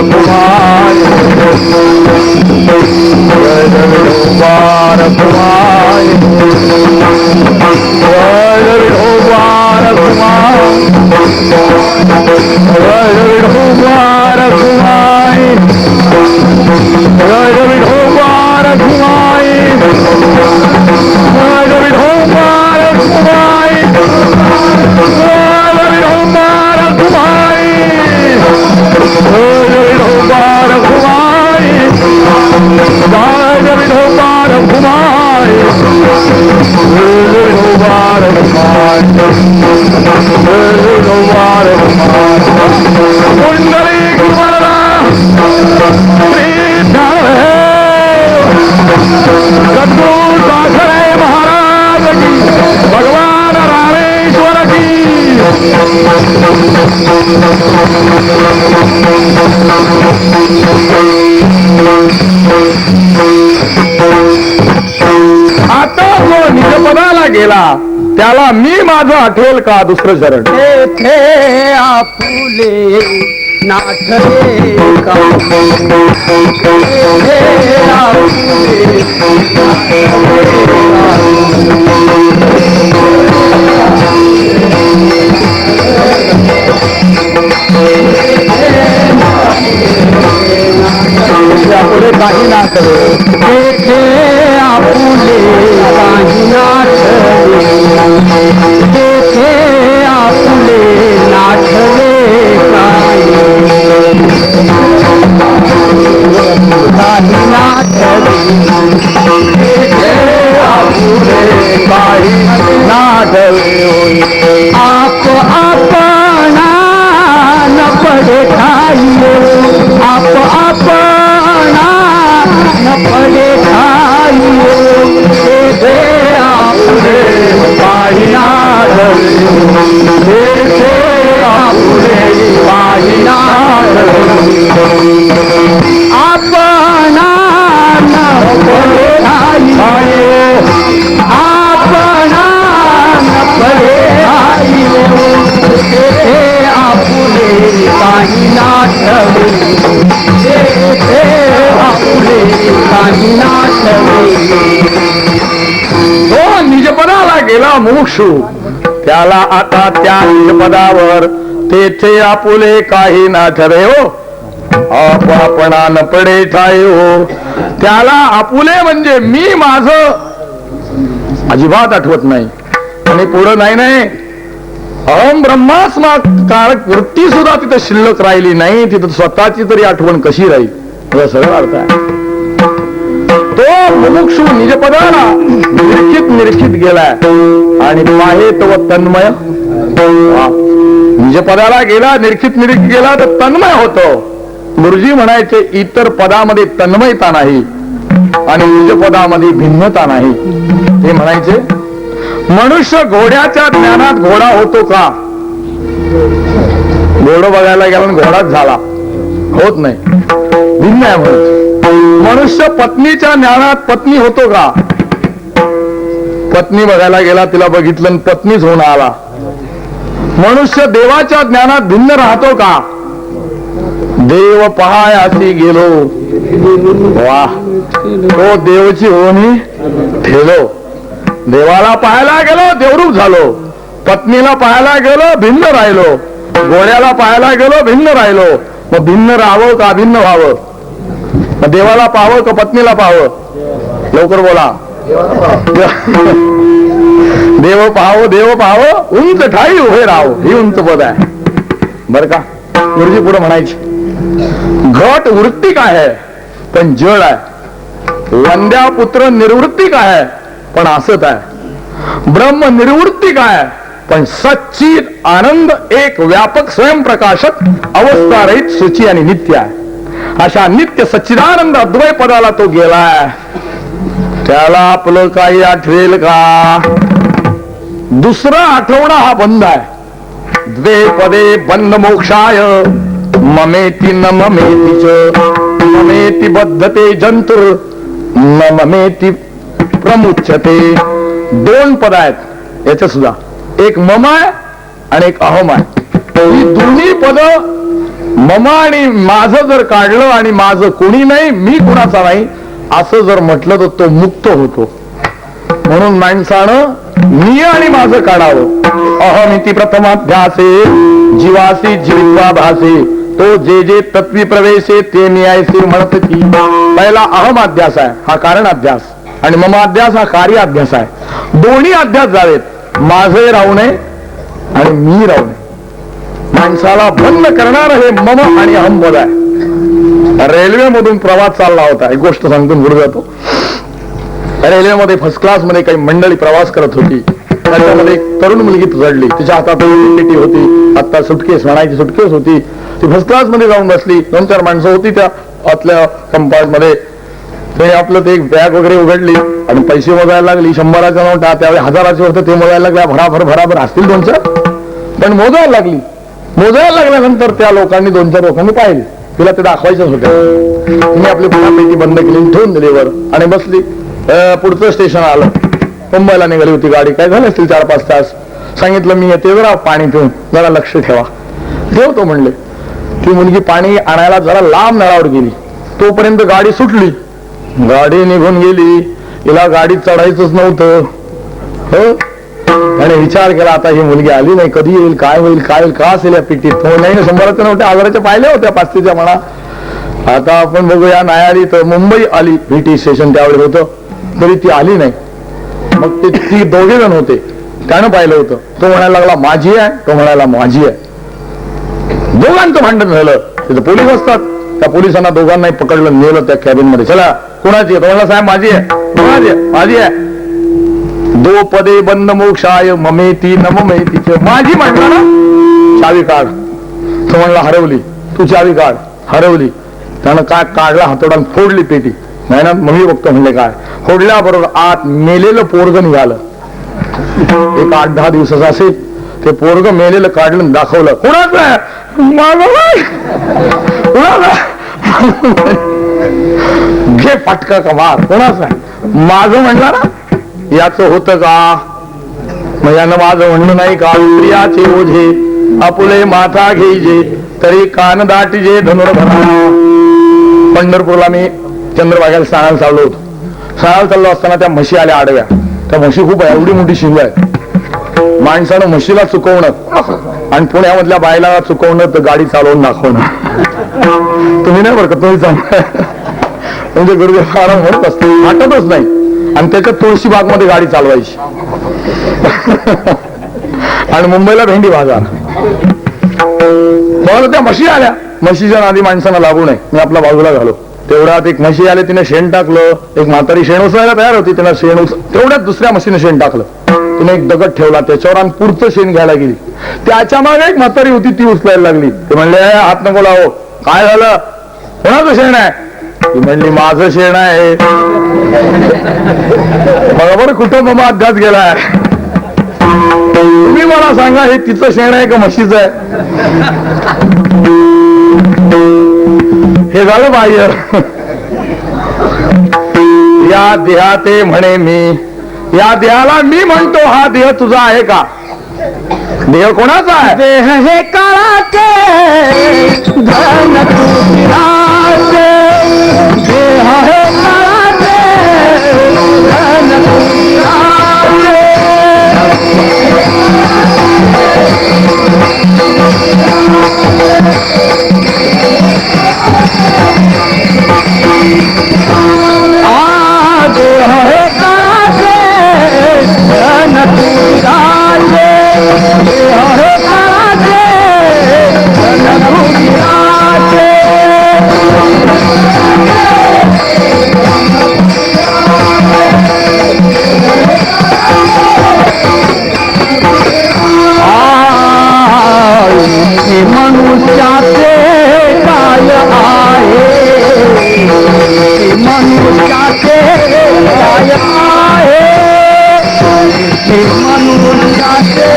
कुमार विठोबार कुमार विठोबार कुमार विठोबार कुमार विठोबार कुमार विठोबार कुमार महाराज की भगवान रामेश्वर की आता जो निजपदाला गेला त्याला मी माझं आठवेल का दुसरं शरण तेथे आपुले नाठले का तेथे आपुले पुढे काही ना करे तेथे आपुले काही नाठले तेथे आपुले नाठले काही नाठले तेथे आपुले काही नाठले आप अपना न पड़े खाइए आप अपना न पड़े खाइए तेथे आपुले काही नाठले तेथे आपुले काही नाठले अपना न पड़े खाइए अपना न पड़े खाइए तेथे आपुले काही नाठले तेथे आपुले काही नाठले तो निजपदाला गेला मोक्षू त्याला आता त्या निजपदावर तेथे आपुले काही ना ठरे हो आपणा न पडे ठाई हो त्याला आपुले म्हणजे मी माझं अजिबात आठवत नाही आणि पुढं नाही अहम ब्रह्मास्माकारक वृत्ती सुद्धा तिथं शिल्लक राहिली नाही तिथं स्वतःची तरी आठवण कशी राहील तुझा सरळ अर्थ आहे तो मुमुक्षु निजपदाला निरीक्षित गेलाय आणि पाहे तो तन्मय निजपदाला गेला निरीक्षित गेला तर तन्मय होतो गुरुजी म्हणायचे इतर पदामध्ये तन्मयता नाही आणि निजपदामध्ये भिन्नता नाही हे म्हणायचे मनुष्य घोड्याच्या ज्ञानात घोडा होतो का घोडं बघायला गेला घोडाच झाला होत नाही भिन्न आहे म्हणून मनुष्य पत्नीच्या ज्ञानात पत्नी होतो का पत्नी बघायला गेला तिला बघितलं पत्नीच होऊन आला मनुष्य देवाच्या ज्ञानात भिन्न राहतो का देव पहायासी गेलो वा तो देवची होणी ठेलो देवाला पाहायला गेलो देवरूप झालो पत्नीला पाहायला गेलो भिन्न राहिलो घोड्याला पाहायला गेलो भिन्न राहिलो मग भिन्न राहावं का भिन्न व्हावं देवाला पाहावं का पत्नीला पाहावं लवकर बोला देव पाहावं उंच ठाई उभे राहावं ही उंच पद आहे बर का गुरुजी पुढे म्हणायची घट वृत्ती काय आहे पण जड आहे वंद्या पुत्र निर्वृत्ती काय आहे पण असत आहे ब्रह्म निर्वृत्ती काय आहे पण सच्चित आनंद एक व्यापक स्वयंप्रकाशक अवस्था रहित सूची आणि नित्य आहे अशा नित्य सच्चिदानंद अद्वय पदाला तो गेलाय त्याला आपलं काही आठवेल का दुसरा आठवणा हा बंद आहे द्वे पदे बंद मोक्षाय ममेति न ममेति च ममेति बद्धते जंतुर न ममेति प्रमुच्यते दोन पद आहेत याच्या सुद्धा एक मम आहे आणि एक अहम आहे ही दोन्ही पद मम आणि माझं जर काढलं आणि माझं कोणी नाही, मी कुणाचा नाही असं जर म्हटलं तर तो मुक्त होतो. म्हणून माणसानं मी आणि माझं काढावं. अहमिती प्रथमाध्यासे जीवासी जीवित्वा भासे, तो जे जे तत्वी प्रवेशे ते न्यायसे म्हणत की. पहिला अहम अध्यास आहे, हा कारण अध्यास, आणि मम अध्यास हा कार्य अध्यास आहे. दोन्ही अध्यास जावेत, माझे राहू नये आणि मी राहू नये. माणसाला बंद करणार हे मम आणि अहम पद आहे. रेल्वे मधून प्रवास चालला होता, एक गोष्ट सांगून पुढे जातो. रेल्वेमध्ये फर्स्ट क्लास मध्ये काही मंडळी प्रवास करत होती. त्याच्यामध्ये एक तरुण मुलगी चढली, तिच्या हातात पेटी होती, आता सुटकेस म्हणायची सुटकेस होती. ती फर्स्ट क्लास मध्ये जाऊन बसली. 2-4 माणसं होती त्या आतल्या कंपार्ट मध्ये. ते आपलं ते एक बॅग वगैरे उघडली आणि पैसे मोजायला लागली. 100च्या नोटा, त्यावेळी 1000चे होते, ते मोजायला लागल्या. भराभर असतील 2-4, पण मोजायला लागली. मोजायला लागल्यानंतर त्या लोकांनी 2-4 लोकांनी पाहिले, तिला ते दाखवायचंच होतं. तिने आपली पेटी बंद केली, ठेवून दिली वर आणि बसली. पुढचं स्टेशन आलं, मुंबईला निघाली होती गाडी. काय झालं असतील 4-5 तास. सांगितलं मी येते जरा पाणी पिऊन, जरा लक्ष ठेवा. ठेवतो म्हणले. ती मुलगी पाणी आणायला जरा लांब नळावर गेली. तोपर्यंत गाडी सुटली, गाडी निघून गेली. हिला गाडीत चढायचंच नव्हतं. हो, आणि विचार केला आता ही मुलगी आली नाही, कधी येईल, काय होईल, काय होईल, का असेल या पिटीत. तो नाही 100च्या नव्हत्या, 1000च्या पाहिल्या होत्या, 500च्या म्हणा. आता आपण बघूया, नाही आली तर मुंबई आली. VT स्टेशन त्यावेळी होतं, तरी ती आली नाही. मग ती 2 जण होते, त्यानं पाहिलं होतं. तो म्हणायला लागला माझी आहे, तो म्हणायला माझी आहे. दोघांचं भांडण झालं. तिथं पोलीस असतात, त्या पोलिसांना दोघांनाही पकडलं, नेलं त्या कॅबिन मध्ये. चला कोणाची आहे, तो म्हणला साहेब माझी आहे. कोणाची आहे? माझी आहे. 2 पदे बंद मोक्षाय ममेती नममेती. माझी म्हणला ना, चावी काढ. तो म्हणला हरवली. तू चावी काढ. हरवली. त्यानं काय काढला, हातोडान फोडली पेटी. नाही ना, मग मी बघतो म्हणले काय. फोडल्याबरोबर आत मेलेलं पोरग निघालं. एक 8-10 दिवसाचं असेल. ते पोरग मेलेलं काढलं, दाखवलं. कोणाचं? घे फटका का मार. कोणाचं? माझं म्हणला ना. याचं होतं का? मग यानं माझं म्हणणं नाही का? प्रियाचे ओझे आपुले माथा घेईजे, तरी कान दाटीजे धनुर्धरा. पंढरपूरला मी चंद्रभागेला स्नानाला चाललो होतो. स्नानाला चाललो असताना त्या म्हशी आल्या आडव्या. त्या म्हशी खूप आहे, एवढी मोठी शिंग आहे. माणसानं म्हशीला चुकवणं आणि पुण्यामधल्या बायला चुकवणं तर गाडी चालवून दाखवणं. तुम्ही नाही बरं का, तुम्ही चांगलं म्हणजे गुरुदेव आराम म्हणत असते, वाटतच नाही. आणि त्याच्यात तुळशीबाग मध्ये गाडी चालवायची आणि मुंबईला भेंडी बाजार. मला त्या म्हशी आल्या. म्हशीच्या नादी माणसांना लागू नये, मी आपला बाजूला घालो. तेवढ्यात एक म्हशी आले, तिने शेण टाकलं. एक म्हातारी शेण उचलायला तयार होती, तिने शेण तेवढ्यात दुसऱ्या म्हशीने शेण टाकलं. तिने एक दगड ठेवला त्याच्यावर आणि पुढचं शेण घ्यायला गेली. त्याच्या मागे एक म्हातारी होती, ती उचलायला लागली. ते म्हणले हात नको लावो. काय झालं? कोणाचं शेण आहे? ती म्हणली माझं शेण आहे. बरोबर कुठं बाबा अभ्यास गेलाय. तुम्ही मला सांगा, हे तिचं शेण आहे का म्हशीचं आहे? हे झालं बाह्य. या देहाते म्हणे मी, या देहाला मी म्हणतो हा देह तुझा आहे का? देह कोणाचा आहे? देह हे काळाचे धन तुझ्याचे. देह हे काळाचे धन तुझ्याचे. देह हे काळाचे धन तुझ्याचे. देह हे काळाचे धन तुझ्याचे. मनुष्याचे काय आहे? मनुष्याचे काय आहे? मनुष्याचे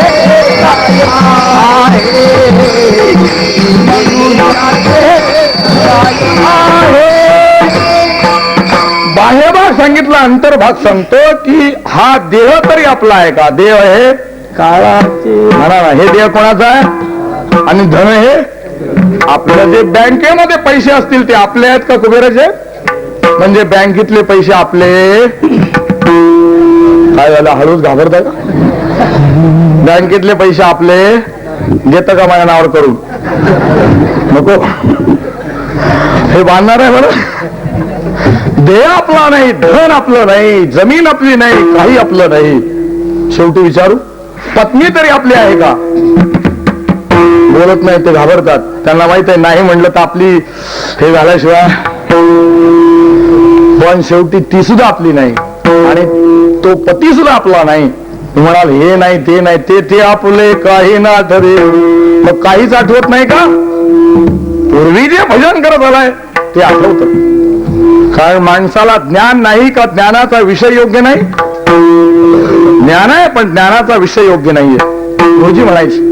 काय आहे? मनुष्याचे काय आहे? बाह्यभाग सांगितला, अंतर्भाग सांगतो की हा देह तरी आपला आहे का? देह हे काळाचे म्हणा ना. हे देह कोणाचा आहे? आणि धन हे आपल्या जे बँकेमध्ये पैसे असतील ते आपले आहेत का कुबेराचे? म्हणजे बँकेतले पैसे आपले. काय झालं, हळूच घाबरता का? बँकेतले पैसे आपले देत का माझ्या नावावर करून? नको, हे बांधणार आहे बरं. देह आपला नाही, धन आपलं नाही, जमीन आपली नाही, काही आपलं नाही. शेवटी विचारू, पत्नी तरी आपली आहे का? बोलत नाही, ते घाबरतात. त्यांना माहित आहे नाही म्हणलं तर आपली हे झाल्याशिवाय. पण शेवटी ती सुद्धा आपली नाही आणि तो पती सुद्धा आपला नाही. म्हणाल हे नाही ते नाही, ते आपले काही ना आठवे. मग काहीच आठवत नाही का? पूर्वी जे भजन करत आलाय ते आठवत. कारण माणसाला ज्ञान नाही का ज्ञानाचा विषय योग्य नाही? ज्ञान आहे पण ज्ञानाचा विषय योग्य नाहीये. गुरुजी म्हणायची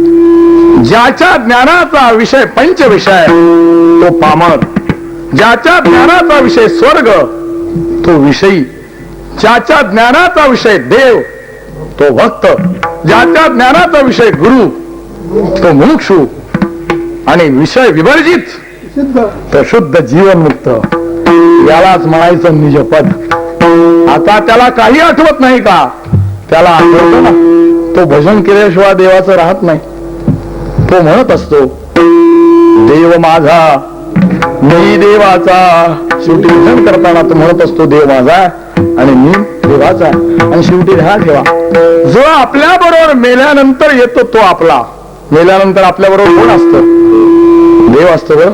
ज्याच्या ज्ञानाचा विषय पंच विषय तो पामर, ज्याच्या ज्ञानाचा विषय स्वर्ग तो विषयी, ज्याच्या ज्ञानाचा विषय देव तो भक्त, ज्याच्या ज्ञानाचा विषय गुरु तो मुमुक्षु आणि विषय विवर्जित तो शुद्ध जीवनमुक्त. यालाच म्हणायचं निजपद. आता त्याला काही आठवत नाही का? त्याला आठवतं ना, तो भजन केल्याशिवाय देवाचं राहत नाही. तो म्हणत असतो देव माझा मी देवाचा. शेवटी भजन करताना तो म्हणत असतो देव माझा आणि मी देवाचा. आणि शेवटी ध्यान ठेवा, जो आपल्या बरोबर मेल्यानंतर येतो तो आपला. मेल्यानंतर आपल्या बरोबर कोण असतं? देव असतो ग.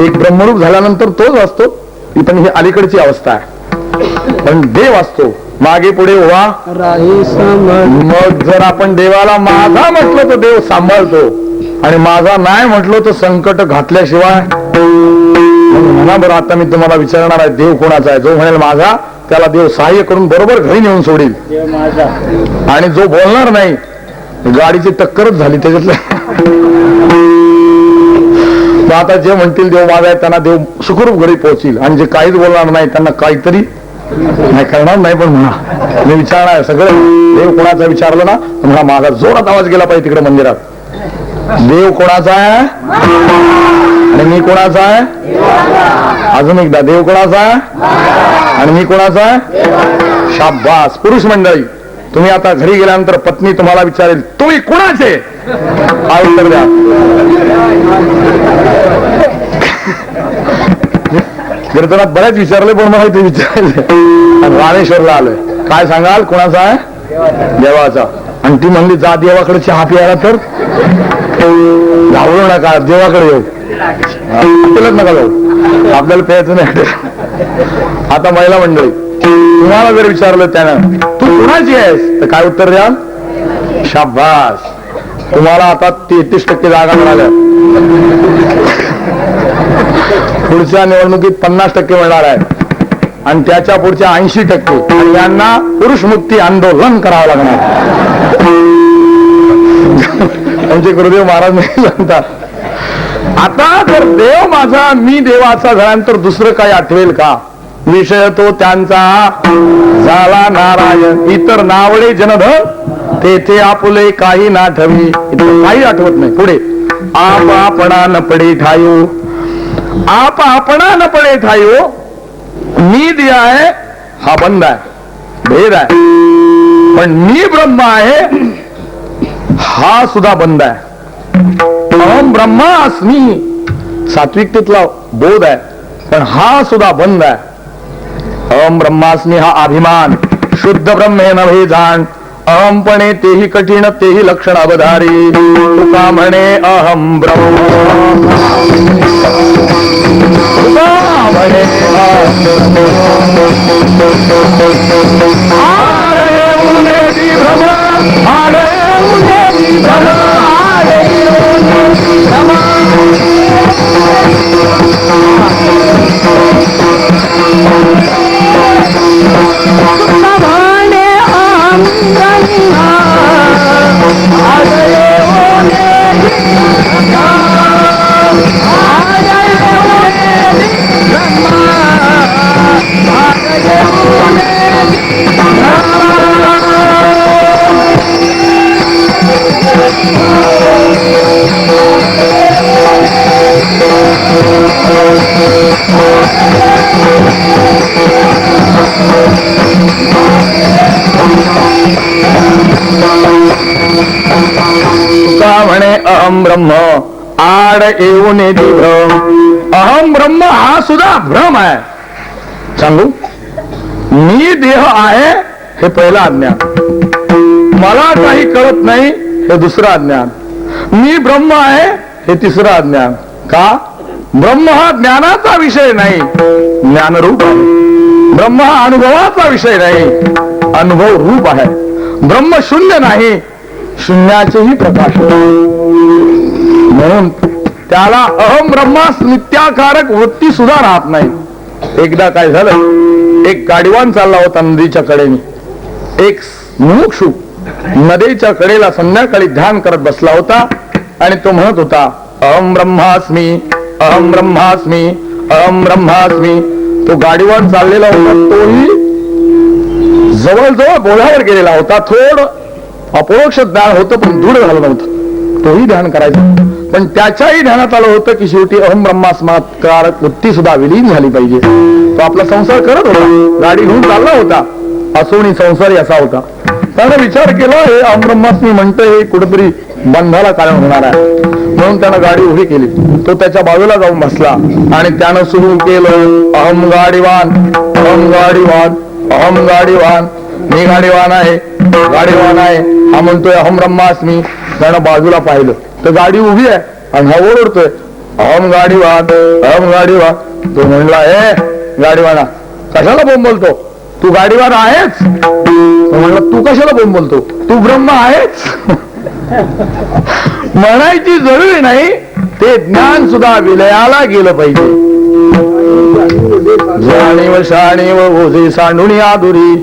एक ब्रह्मरूप झाल्यानंतर तोच असतो. पण ही अलीकडची अवस्था आहे. पण देव असतो मागे पुढे उभा. मग जर आपण देवाला माझा म्हटलं तर देव सांभाळतो आणि माझा नाही म्हटलो तर संकट घातल्याशिवाय. म्हणा बरं, आता मी तुम्हाला विचारणार आहे देव कोणाचा आहे? जो म्हणेल माझा त्याला देव सहाय्य करून बरोबर घरी नेऊन सोडील. आणि जो बोलणार नाही गाडीची टक्करच झाली त्याच्यातलं. आता जे म्हणतील देव माझा आहे त्यांना देव सुखरूप घरी पोहोचील. आणि जे काहीच बोलणार नाही त्यांना काहीतरी नाही करणार नाही. पण म्हणा मी विचारणार सगळं देव कोणाचा विचारलं ना तर म्हणा माझा जोरात आवाज गेला पाहिजे तिकडे मंदिरात. देव कोणाचा आहे आणि मी कोणाचा आहे? अजून एकदा, देव कोणाचा आहे आणि मी कोणाचा आहे? शाबास. पुरुष मंडळी, तुम्ही आता घरी गेल्यानंतर पत्नी तुम्हाला विचारेल तुम्ही कोणाचे? काय उत्तर द्या? कीर्तनात बऱ्याच विचारले पण मला ते विचारले. रामेश्वरला आलोय, काय सांगाल कोणाचा आहे? देवाचा. आणि ती म्हणली जा देवाकडे चहा प्यायला तर घाबरू नका, देवाकडे येऊ. आपल्यालाच नका जाऊ, आपल्याला प्यायचं नाही. आता महिला मंडळी, तुम्हाला जर विचारलं त्यानं तू कुणाची आहेस तर काय उत्तर द्याल? शाबास. तुम्हाला आता 33% जागा मिळाल्या. पुढच्या निवडणुकीत 50% मिळणार आहे आणि त्याच्या पुढच्या 80%. आणि यांना पुरुष मुक्ती आंदोलन करावं लागणार. आमचे गुरुदेव महाराज नाही सांगतात. आता जर देव माझा मी देवाचा झाल्यानंतर दुसरं काही आठवेल का? विषय तो त्यांचा झाला नारायण. इतर नावडे जनधन तेथे आपुले काही ना ठवी. काही आठवत नाही. पुढे आप आपणा न पडे ठायो. आप आपणा न पडे ठायो. मी दिया आहे हा बंद आहे, भेद आहे. पण मी ब्रह्म आहे हा सुद्धा बंद आहे. अहम ब्रह्मास्मी सात्विकतेतला बोध आहे पण हा सुद्धा बंद आहे. अहम ब्रह्मास्मी हा अभिमान. शुद्ध ब्रह्मे नव्हे जाण. अहमपणे तेही कठीण तेही लक्षण अवधारी. तुका म्हणे अहम ब्रह्म. तुका म्हणे ब्रह्म आड येऊन भ्रम. अहम ब्रह्म हा सुद्धा भ्रम आहे. सांगू, मी देह आहे हे पहिलं अज्ञान, मला काही कळत नाही हे दुसरं अज्ञान, मी ब्रह्म आहे हे तिसरं अज्ञान. का? ब्रह्म हा ज्ञानाचा विषय नाही, ज्ञानरूप आहे. ब्रह्म हा अनुभवाचा विषय नाही, अनुभव रूप आहे. ब्रह्म शून्य नाही, शून्याचेही प्रकाश. म्हणून त्याला अहम ब्रह्मास नित्याकारक वृत्ती सुद्धा राहत नाही. एकदा काय झालं, एक गाडीवान चालला होता नदीच्या कडेने. एक मुमुक्षू नदीच्या कडेला संध्याकाळी ध्यान करत बसला होता आणि तो म्हणत होता, अहम ब्रह्मास्मी, अहम ब्रह्मास्मी, अहम ब्रह्मास्मी. तो गाडीवान चाललेला होता, तोही जवळजवळ बोळ्यावर गेलेला होता. थोडं अपरोक्ष ज्ञान होतं पण दृढ झालं नव्हतं. तोही ध्यान करायचा, पण त्याच्याही ध्यानात आलं होतं की शेवटी अहम ब्रह्मास्माकारक वृत्ती सुद्धा विलीन झाली पाहिजे. तो आपला संसार करत होता, गाडी घेऊन चालला होता, असोनी संसारी असा होता. त्याने विचार केला, हे अहम ब्रह्मास्मी म्हणतं हे कुठेतरी बंधाला कारण होणार आहे. म्हणून त्यानं गाडी उभी केली. तो त्याच्या बाजूला जाऊन बसला आणि त्यानं सुरू केलं, अहम गाडीवान, अहम गाडीवान, अहम गाडीवान. मी गाडीवान आहे, गाडीवान आहे. हा म्हणतोय अहम ब्रह्मास्मी. त्यानं बाजूला पाहिलं तर गाडी उभी आहे आणि हा ओरडतोय, अहम गाडीवान, अहम गाडीवान. तो म्हणला, हे गाडीवाना, कशाला बोंबलतो? तू गाडीवान आहेच. तो म्हणला, तू कशाला बोंबलतो? तू ब्रह्म आहेच. म्हणायची जरुरी नाही, ते ज्ञान सुद्धा विलयाला गेलं पाहिजे. जाणीव शाणीव ओझे सांडून आदुरी,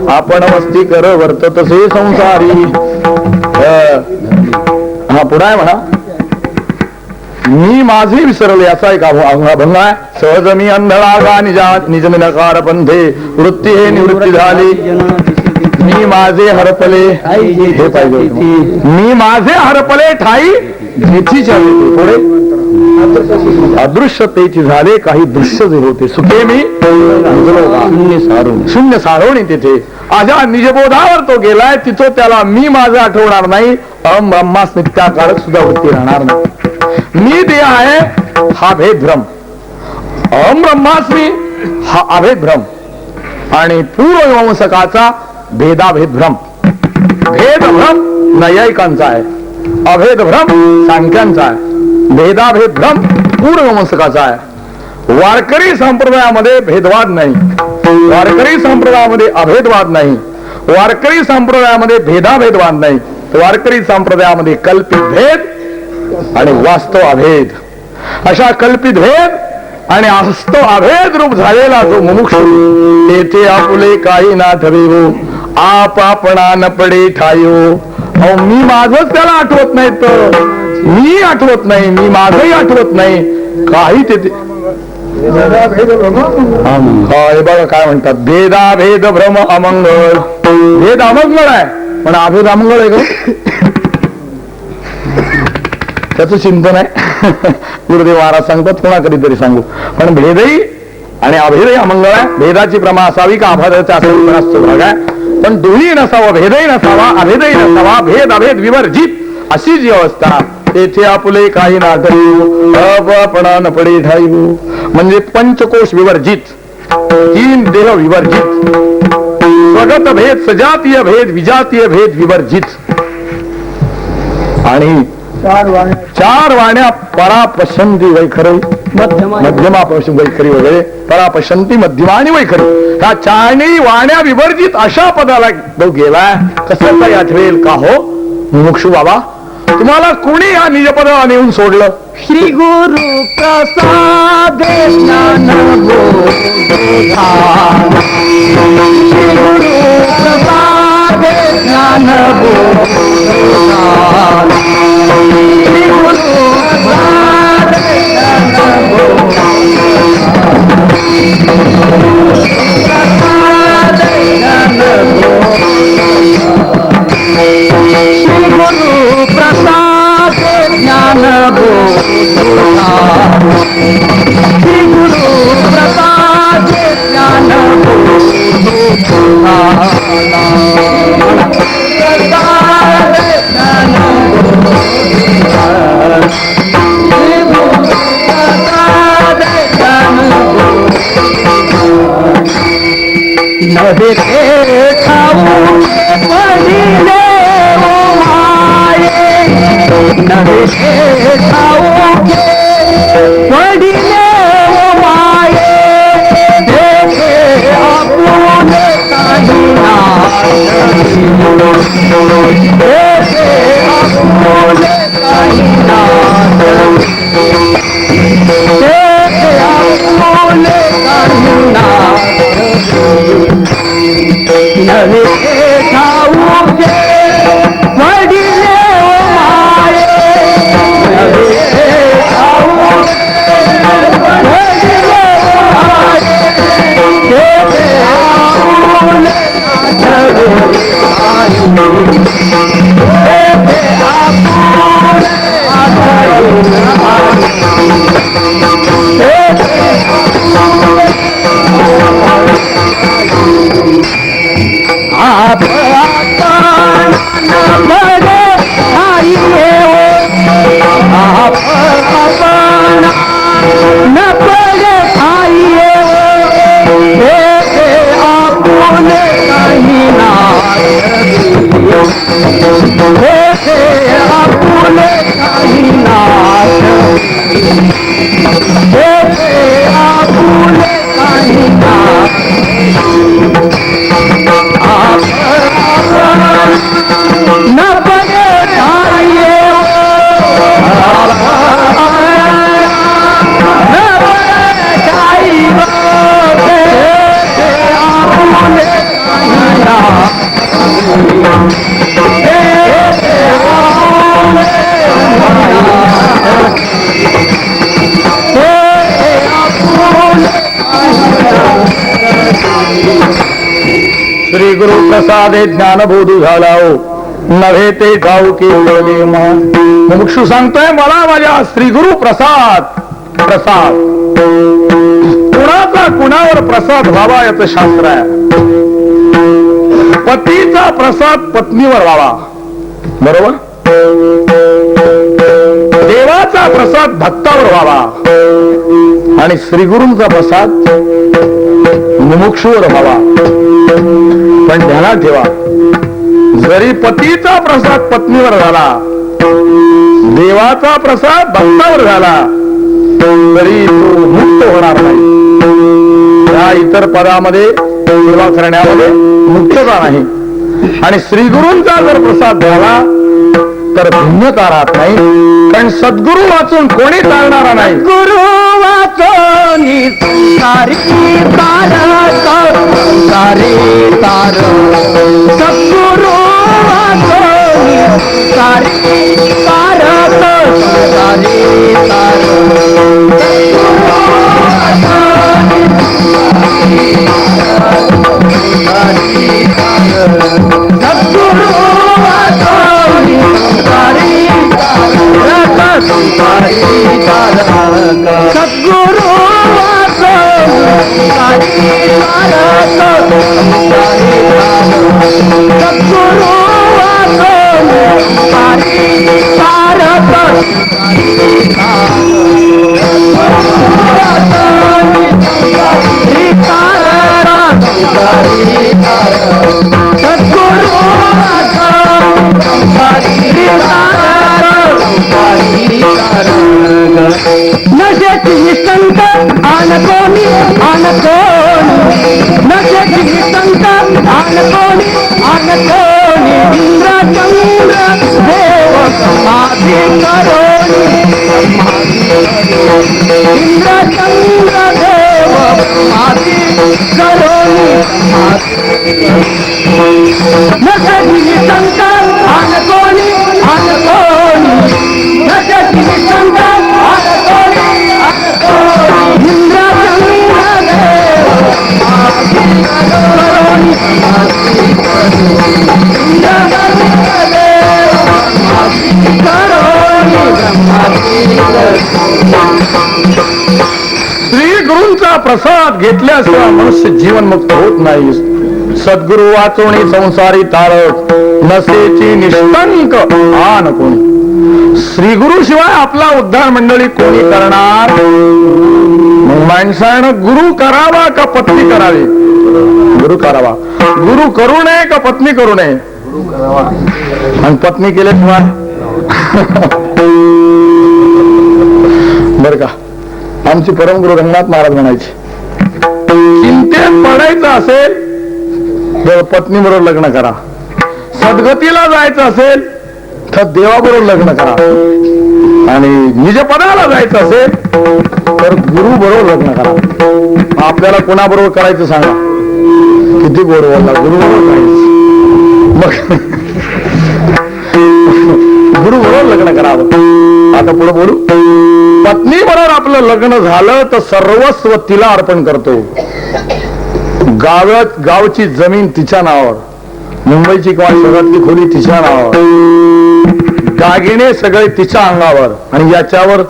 आपण मस्ती कर वर्त तसे संसारी. हा पुढे आहे म्हणा, मी माझे विसरले असा एक अभंग आहे. सहज मी अंधळा निजमिनकार पंथे, वृत्ती हे निवृत्ती झाली. मी माझे हरपले हे पाहिजे, मी माझे हरपले ठाई घेतीच्या पुढे अदृश्यतेची झाले काही दृश्य जे होते. सुखे मी शून्य सारवणी तिथे अशा निजबोधावर तो गेलाय. तिथं त्याला मी माझं आठवणार नाही, अहम ब्रह्मास नित्याकारक सुद्धा वृत्ती राहणार नाही. मी देह आहे हा भेद भ्रम, अहम ब्रह्मास्मी हा अभेद भ्रम आणि पूर्वमीमांसकाचा भेदाभेद भ्रम. भेद भ्रम नैयायिकांचा आहे, अभेद भ्रम सांख्यांचा आहे, भेदाभेद भ्रम पूर्वमीमांसकाचा आहे. वारकरी संप्रदायामध्ये भेदवाद नाही, वारकरी संप्रदायामध्ये अभेदवाद नाही, वारकरी संप्रदायामध्ये भेदाभेदवाद नाही. वारकरी संप्रदायामध्ये कल्पित भेद आणि वास्तव अभेद, अशा कल्पित भेद आणि वास्तव अभेद रूप झालेला जो मुमुक्षु, तेथे आपुले काही ना ठरेवो, आप आपणा न पडे ठायो. अहो, मी माझंच त्याला आठवत नाही, तर मी आठवत नाही, मी माझंही आठवत नाही काही. तेथे हे बघा काय म्हणतात, भेदाभेद भ्रम अमंगळ. भेद अमंगळ आहे पण अभेद अमंगळ आहे का? त्याचं चिंतन आहे. गुरुदेव महाराज सांगतात, पुन्हा कधीतरी सांगू. पण भेदही आणि अभेदही अमंगळ आहे. भेदाची प्रमा असावी का अभेदाचा असावी भाग आहे. पण दोन्ही नसावा, भेदही नसावा, अभेदही नसावा, भेद अभेद विवर्जित अशी जी अवस्था, तेथे आपुले काही ना ठरेवो, अपणा न पडे ठाईवो. म्हणजे पंचकोश विवर्जित, तीन देह विवर्जित, स्वगत भेद, सजातीय भेद, विजातीय भेद विवर्जित आणि चार वाण्या परापशंती वैखरी, मध्यमा वैखरी वगैरे, परापशंती, मध्यमा आणि वैखरी, ह्या चारही वाण्या विवर्जित अशा पदाला तो गेलाय. कसं काही आठवेल का हो मुमुक्षू बाबा? तुम्हाला कोणी ह्या निजपदाला नेऊन सोडलं? श्री गुरु प्रसाद ज्ञान बोधा, श्री गुरु प्रसाद ज्ञान बोधा, श्री गुरु प्रसाद ज्ञान बोधा, प्रसाद ज्ञान बोधा, श्री गुरु प्रसाद ज्ञान बोधा, श्री गुरु प्रसाद ज्ञान बोधा, प्रसाद ज्ञान बोधा. नव्हे ते ठाऊ पडिले ओ माये नव्हे ते ठाऊ पडिले ओ माये तेथे आपण काही तेथे आपण काही तेथे आपण काही नवे ठाऊ पडिले ओ माये नवे ठाऊ पडिले ओ माये तेथे आपण श्री गुरु प्रसादे ज्ञानबोधू झाला हो नव्हे ते ठाऊ केवळे मुमुक्षू सांगतोय मला माझ्या श्री गुरु प्रसाद प्रसाद कुणाचा कुणावर प्रसाद व्हावा याचं शास्त्र आहे. पतीचा प्रसाद पत्नीवर व्हावा बरोबर. देवाचा प्रसाद भक्तावर व्हावा आणि श्री गुरूंचा प्रसाद मुमुक्षूवर व्हावा. पण ध्यानात ठेवा जरी पतीचा प्रसाद पत्नीवर झाला देवाचा प्रसाद भक्तावर झाला तरी तो मुक्त होणार नाही. त्या इतर पदामध्ये सेवा करण्यामध्ये मुक्तता नाही. आणि श्रीगुरूंचा जर प्रसाद झाला तर भिन्नता राहत नाही. कारण सद्गुरू वाचून कोणी चालणारा नाही. गुरु वाचून सारी तार सारी तार सद्गुरु वाचून सारी तार सारी तार सद्गुरु वाचून सारी सद्गुरु सद्गुरु नशेची संत आणकोणी नशेची संत आणकोणी इंद्रचंद्र देव समाधी करोणी इंद्रचंद्र देव समाधी करोणी नशेची संत आणकोणी नशेची संत श्री गुरूंचा प्रसाद घेतल्याशिवाय मनुष्य जीवनमुक्त होत नाही. सद्गुरु वाचवणी संसारी तारक नसेची निष्कंक आन कोणी. श्री गुरु शिवाय आपला उद्धार मंडळी कोणी करणार. माणसानं गुरु करावा का पत्नी करावी गुरु करावा. गुरु करू नये का पत्नी करू नये? आणि पत्नी केल्याशिवाय बर का. आमची परमगुरु रंगनाथ महाराज म्हणायचे, चिंतेत पडायचं असेल तर पत्नी बरोबर लग्न करा, सद्गतीला जायचं असेल तर देवाबरोबर लग्न करा, आणि निज पदाला जायचं असेल तर गुरु बरोबर लग्न करा. आपल्याला कोणाबरोबर करायचं सांगा? किती गोड बोलला, गुरु बरोबर करायचं. मग गुरु बरोबर लग्न करावं. आता पुढे बोलू. पत्नी बरोबर आपलं लग्न झालं तर सर्वस्व तिला अर्पण करतो. गावची जमीन तिच्या नावावर, मुंबईची किंवा शहरातली खोली तिच्या नावावर, दागिने सगळे तिच्या अंगावर, आणि याच्यावर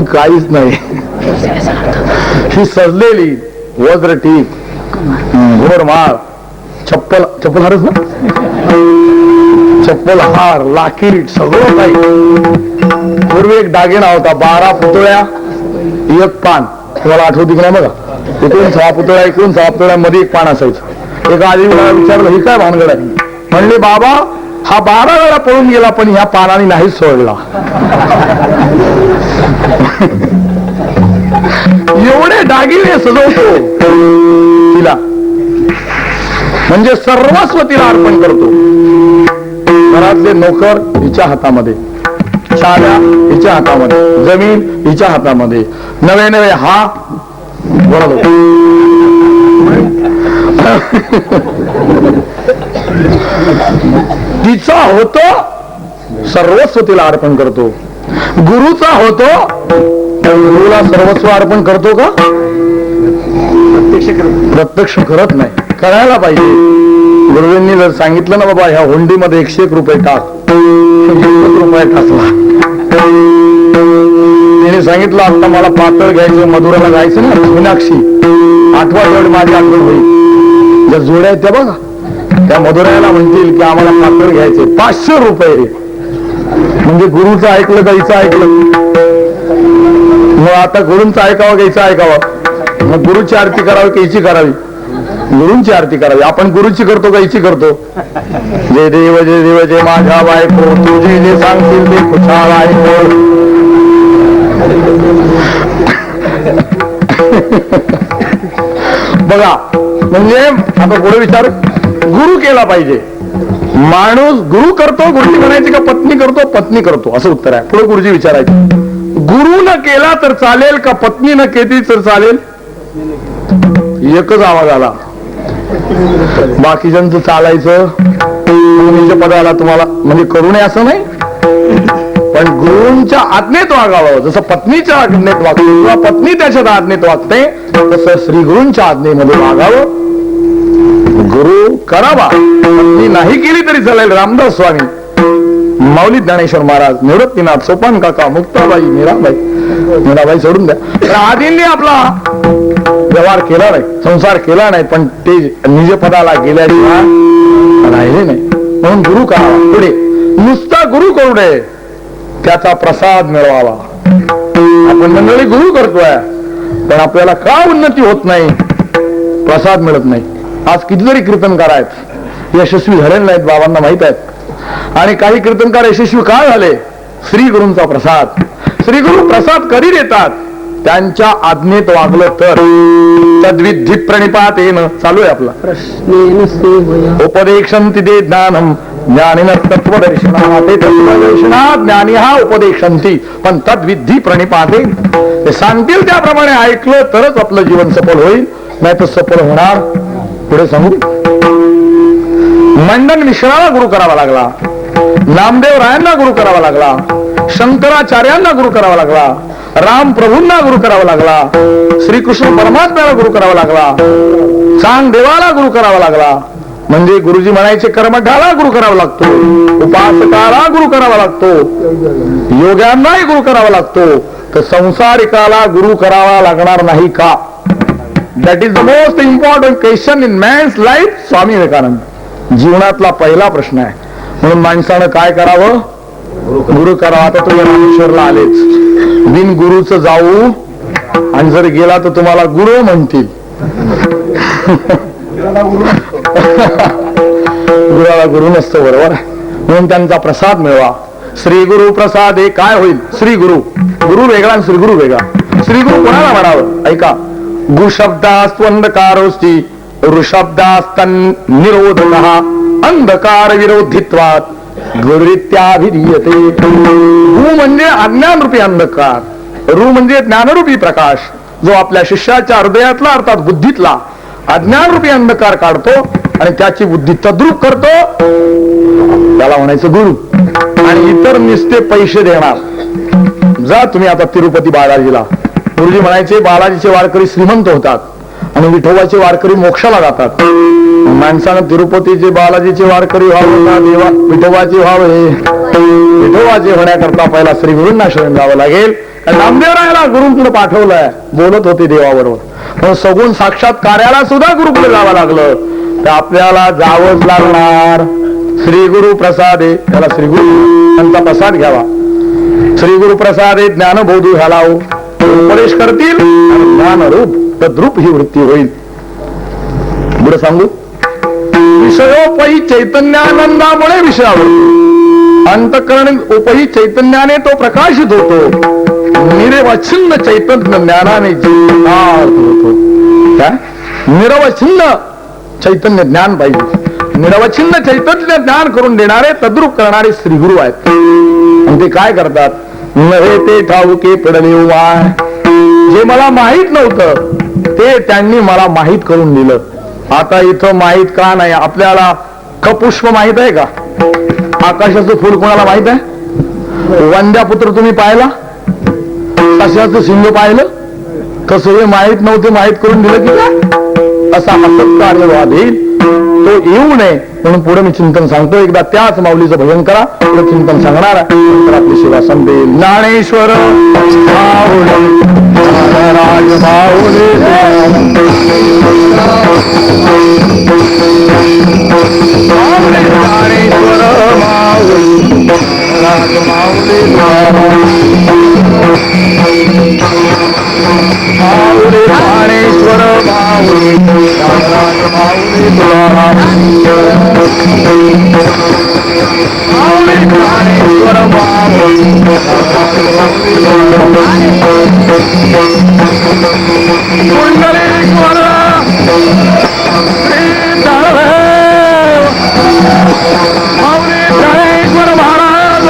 काहीच नाही. ही सजलेली वज्र टीप, घोरमाळ, चप्पल हारच ना, चप्पल हार, लाकीट सगळं काही. पूर्वी एक दागिना होता, 12 पुतळ्या 1 पान. तुम्हाला आठवती की नाही बघा? इकडून 6 पुतळ्या, इकडून 6 पुतळ्यामध्ये 1 पान असायचं. एका आधी मला विचारलं, ही काय भानगड आहे? म्हणले, बाबा हा 12 वेळा पळून गेला पण ह्या पानाने नाहीच सोडला. एवढे दागिने सजवतो तिला, म्हणजे सर्वस्व तिला अर्पण करतो. घरातले नोकर हिच्या हातामध्ये, चाव्या हिच्या हातामध्ये, जमीन हिच्या हातामध्ये, नवे हा बरोबर. तिचा होतो सर्वस्व तिला अर्पण करतो. गुरुचा होतो, गुरुला सर्वस्व अर्पण करतो का? प्रत्यक्ष करत नाही. करायला पाहिजे. गुरुजींनी जर सांगितलं ना, बाबा ह्या हुंडीमध्ये 101 रुपये टाक, 1 रुपये टाकला. तिने सांगितलं, आता मला पातळ घ्यायचं, मधुराला जायचं ना, मीनाक्षी 8वा जोड माझी आठवण होईल. ज्या जोड्या आहेत त्या बघा, त्या मधुराला म्हणतील की आम्हाला पातळ घ्यायचे, 500 रुपये. म्हणजे गुरुचं ऐकलं का हिचं ऐकलं? मग आता गुरुंचं ऐकावं का हिचं ऐकावं? मग गुरुची आरती करावी की हिची करावी? गुरुंची आरती करावी. आपण गुरुची करतो का हिची करतो? जय देव जय देव जय माझ्या बायको, तुझे जे सांगतील ते खुशाल ऐको. बघा, म्हणजे आता पुढे विचार, गुरु केला पाहिजे. माणूस गुरु करतो, गुरुजी म्हणायची का पत्नी करतो? पत्नी करतो, असं उत्तर आहे. पुढे गुरुजी विचारायचे, गुरु न केला तर चालेल का पत्नी न केली तर चालेल? एकच आवाज आला. बाकीच्यांचं चालायचं, गुरुच्या पदाला तुम्हाला म्हणजे करू नये असं नाही, पण गुरूंच्या आज्ञेत वागावं. जसं पत्नीच्या आज्ञेत वागतो किंवा पत्नी त्याच्या आज्ञेत वागते, तसं श्री गुरूंच्या आज्ञेमध्ये वागावं. गुरु करावा, पत्नी नाही केली तरी चालेल. रामदास स्वामी, माऊली ज्ञानेश्वर महाराज, निवृत्तीनाथ, सोपान काका, मुक्ताबाई, मीराबाई सोडून द्या. तर आदींनी आपला व्यवहार केला नाही, संसार केला नाही, पण ते निज पदाला गेल्याशिवाय राहिले नाही. म्हणून गुरु करावा. पुढे नुसता गुरु करू नये, त्याचा प्रसाद मिळवावा. आपण मंडळी गुरु करतोय, पण आपल्याला का उन्नती होत नाही? प्रसाद मिळत नाही. आज कितीतरी कीर्तनकार आहेत यशस्वी झालेले नाहीत, बाबांना माहित आहेत. आणि काही कीर्तनकार यशस्वी का झाले? श्री गुरूंचा प्रसाद. श्री गुरु प्रसाद कधी देतात? त्यांच्या आज्ञेत वागलं तर. तद्विधी प्रणिपातेन, चालू आहे आपला उपदेशंती ते ज्ञानम ज्ञानिन तत्वदर्शना, ते तत्वदर्शना ज्ञानी हा उपदेशंती, पण तद्विधी प्रणिपाते, ते सांगतील त्याप्रमाणे ऐकलं तरच आपलं जीवन सफल होईल, नाही तर सफल होणार. पुढे सांगू, मंडन मिश्राला गुरु करावा लागला, नामदेव रायांना गुरु करावा लागला, शंकराचार्यांना गुरु करावा लागला, राम प्रभूंना गुरु करावा लागला, श्रीकृष्ण परमात्म्याला गुरु करावा लागला, चांग देवाला गुरु करावा लागला. म्हणजे गुरुजी म्हणायचे कर्मठाला गुरु करावा लागतो, उपासकाला गुरु करावा लागतो, योग्यांनाही गुरु करावा लागतो, तर संसारिकाला गुरु करावा लागणार नाही का? That is the most important question in man's life. Swami Vivekananda, जीवनातला पहिला प्रश्न आहे. म्हणून माणसानं काय करावं? गुरु करावा. आता तो रामेश्वरला आलेच, बिन गुरुच जाऊ, आणि जर गेला तर तुम्हाला गुरु म्हणतील. गुरुला गुरु नसतो, बरोबर. म्हणून त्यांचा प्रसाद मिळवा. श्री गुरु प्रसाद हे काय होईल? श्री गुरु, गुरु वेगळा आणि श्री गुरु वेगळा. श्री गुरु कोणाला म्हणावं? ऐका. गुशब्दास्त्वंधकारोस्ती ऋषब्दास्तन निरोधः अंधकार विरोधित्वात गुरुरित्याभिधीयते. गु म्हणजे अज्ञान रूपी अंधकार, रु म्हणजे ज्ञानरूपी प्रकाश, जो आपल्या शिष्याच्या हृदयातला अर्थात बुद्धीतला अज्ञान रूपी अंधकार काढतो आणि त्याची बुद्धी तद्रूप करतो, त्याला म्हणायचं गुरु. आणि इतर नुसते पैसे देणार. जा तुम्ही आता तिरुपती बालाजीला. गुरुजी म्हणायचे बालाजीचे वारकरी श्रीमंत होतात आणि विठोबाचे वारकरी मोक्षाला जातात. माणसानं तिरुपतीचे बालाजीचे वारकरी व्हावं का देवा विठोबाचे व्हावे? विठोबाचे होण्याकरता पहिला श्री गुरूंना शरण जावं लागेल. नामदेवरायाला गुरुकडे पाठवलंय, बोलत होते देवाबरोबर. पण सगुण साक्षात्कार्याला सुद्धा गुरुकडे जावं लागलं, तर आपल्याला जावंच लागणार. श्री गुरु प्रसाद आहे, त्याला श्री गुरु त्यांचा प्रसाद घ्यावा. श्री गुरु प्रसाद ज्ञानबोधू ह्याला उपदेश करतील, ज्ञानरूप तद्रूप ही वृत्ती होईल. पुढे सांगू. विषयोपही चैतन्यानंदामुळे विषयावर अंतकरण उपही चैतन्याने तो प्रकाशित होतो. निरवच्छिन्न चैतन्य ज्ञानाने होतो. काय? निरवच्छिन्न चैतन्य ज्ञान पाहिजे. निरवच्छिन्न चैतन्य ज्ञान करून देणारे तद्रूप करणारे श्री गुरु आहेत. आणि ते काय करतात? नव्हे ते ठाऊके पडले वाय. जे मला माहित नव्हतं ते त्यांनी मला माहित करून दिलं. आता इथं माहित का नाही? आपल्याला कपुष्प माहित आहे का? आकाशाचं फुल कोणाला माहित आहे? वंद्यापुत्र तुम्ही पाहिला? कशाचं सिंह पाहिलं? कसं हे माहित नव्हते माहित करून दिलं की काय? असा असत्कार्यवाद येईल, तो येऊ नये म्हणून पुढे मी चिंतन सांगतो. एकदा त्याच माऊलीचं भजन करा, पुढे चिंतन सांगणार आहे, नंतर आपली सेवा संपेल. ज्ञानेश्वर माऊली राज माऊली ज्ञानेश्वर माऊली राज माऊली माऊली ज्ञानेश्वर माऊली राज माऊली माऊली ज्ञानेश्वर माऊली कुंडलेश्वर श्री दळदेव माऊली ज्ञानेश्वर महाराज